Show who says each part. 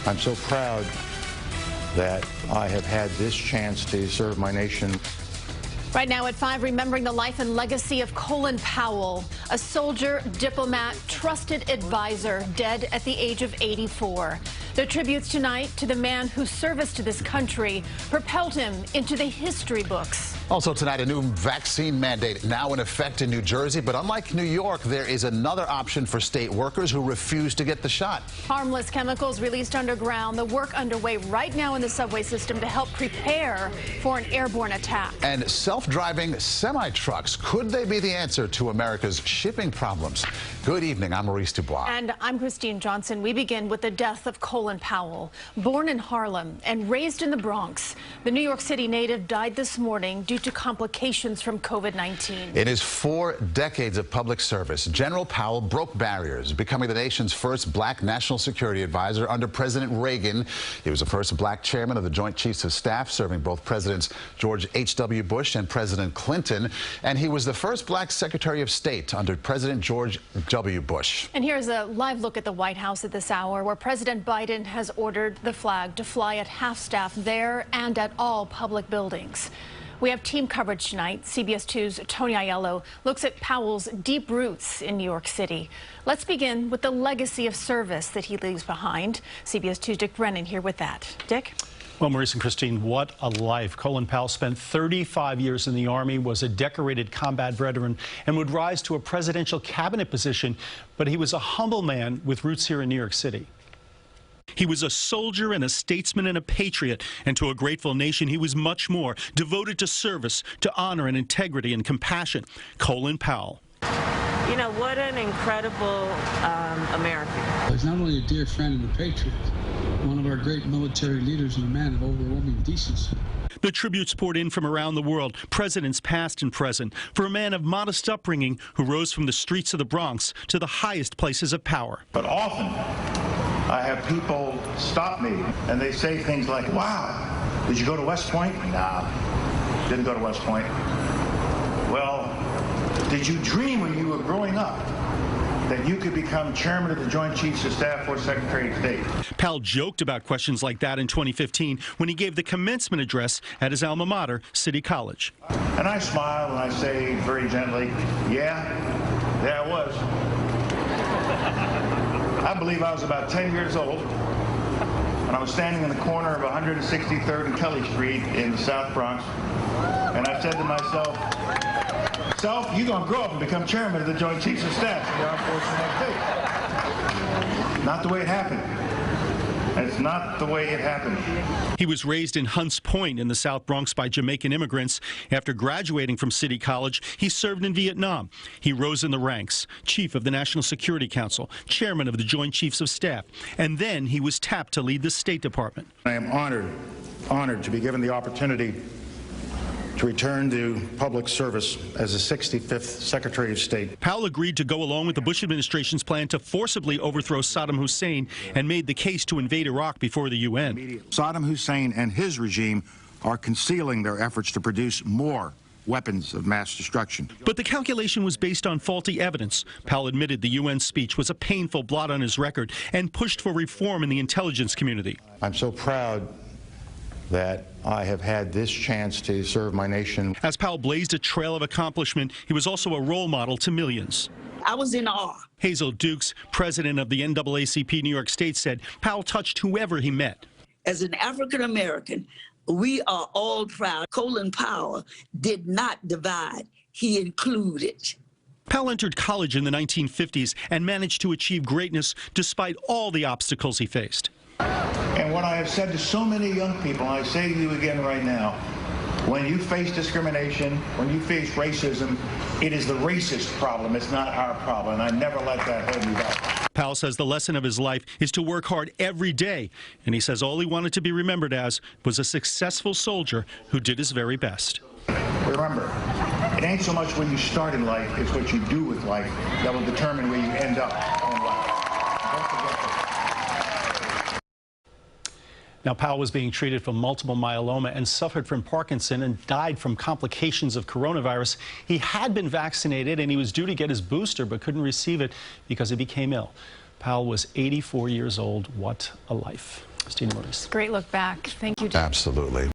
Speaker 1: I'm so proud that I have had this chance to serve my nation.
Speaker 2: Right now at 5, remembering the life and legacy of Colin Powell, a soldier, diplomat, trusted advisor, dead at the age of 84. The tributes tonight to the man whose service to this country propelled him into the history books.
Speaker 3: Also tonight, a new vaccine mandate now in effect in New Jersey. But unlike New York, there is another option for state workers who refuse to get the shot.
Speaker 2: Harmless chemicals released underground. The work underway right now in the subway system to help prepare for an airborne attack.
Speaker 3: And self-driving semi-trucks, could they be the answer to America's shipping problems? Good evening. I'm Maurice Dubois.
Speaker 2: And I'm Christine Johnson. We begin with the death of Colin Powell. Born in Harlem and raised in the Bronx, the New York City native died this morning due to complications from COVID-19.
Speaker 3: In his 4 decades of public service, General Powell broke barriers, becoming the nation's first black national security advisor under President Reagan. He was the first black chairman of the Joint Chiefs of Staff, serving both Presidents George H.W. Bush and President Clinton. And he was the first black Secretary of State under President George W. Bush.
Speaker 2: And here's a live look at the White House at this hour, where President Biden has ordered the flag to fly at half-staff there and at all public buildings. We have team coverage tonight. CBS 2's Tony Aiello looks at Powell's deep roots in New York City. Let's begin with the legacy of service that he leaves behind. CBS 2's Dick Brennan here with that. Dick?
Speaker 4: Well, Maurice and Christine, what a life. Colin Powell spent 35 years in the Army, was a decorated combat veteran, and would rise to a presidential cabinet position. But he was a humble man with roots here in New York City. He was a soldier and a statesman and a patriot, and to a grateful nation, he was much more, devoted to service, to honor and integrity and compassion. Colin Powell.
Speaker 5: You know, what an incredible American.
Speaker 6: He's not only a dear friend and a patriot, one of our great military leaders and a man of overwhelming decency.
Speaker 4: The tributes poured in from around the world, presidents past and present, for a man of modest upbringing who rose from the streets of the Bronx to the highest places of power.
Speaker 7: But often, I have people stop me and they say things like, wow, did you go to West Point? Nah, didn't go to West Point. Well, did you dream when you were growing up that you could become chairman of the Joint Chiefs of Staff or Secretary of State?
Speaker 4: Powell joked about questions like that in 2015 when he gave the commencement address at his alma mater, City College.
Speaker 7: And I smile and I say very gently, yeah, there I was. I believe I was about 10 years old, and I was standing in the corner of 163rd and Kelly Street in the South Bronx, and I said to myself, "Self, you're going to grow up and become chairman of the Joint Chiefs of Staff of the Armed Forces of the United States." Not the way it happened. It's not the way it happened.
Speaker 4: He was raised in Hunts Point in the South Bronx by Jamaican immigrants. After graduating from City College, he served in Vietnam. He rose in the ranks, chief of the National Security Council, chairman of the Joint Chiefs of Staff, and then he was tapped to lead the State Department.
Speaker 7: I am honored to be given the opportunity to return to public service as the 65th Secretary of State.
Speaker 4: Powell agreed to go along with the Bush administration's plan to forcibly overthrow Saddam Hussein and made the case to invade Iraq before the UN.
Speaker 7: Saddam Hussein and his regime are concealing their efforts to produce more weapons of mass destruction.
Speaker 4: But the calculation was based on faulty evidence. Powell admitted the UN speech was a painful blot on his record and pushed for reform in the intelligence community.
Speaker 1: I'm so proud that I have had this chance to serve my nation.
Speaker 4: As Powell blazed a trail of accomplishment, he was also a role model to millions.
Speaker 8: I was in awe.
Speaker 4: Hazel Dukes, president of the NAACP New York State, said Powell touched whoever he met.
Speaker 8: As an African American, we are all proud. Colin Powell did not divide, he included.
Speaker 4: Powell entered college in the 1950s and managed to achieve greatness despite all the obstacles he faced.
Speaker 7: And what I have said to so many young people, and I say to you again right now, when you face discrimination, when you face racism, it is the racist problem. It's not our problem. And I never let that hold me back.
Speaker 4: Powell says the lesson of his life is to work hard every day. And he says all he wanted to be remembered as was a successful soldier who did his very best.
Speaker 7: Remember, it ain't so much when you start in life, it's what you do with life that will determine where you end up in life. Don't forget that.
Speaker 4: Now, Powell was being treated for multiple myeloma and suffered from Parkinson and died from complications of coronavirus. He had been vaccinated and he was due to get his booster but couldn't receive it because he became ill. Powell was 84 years old. What a life. Christina Maurice.
Speaker 2: Great look back. Thank you, Jim.
Speaker 3: Absolutely.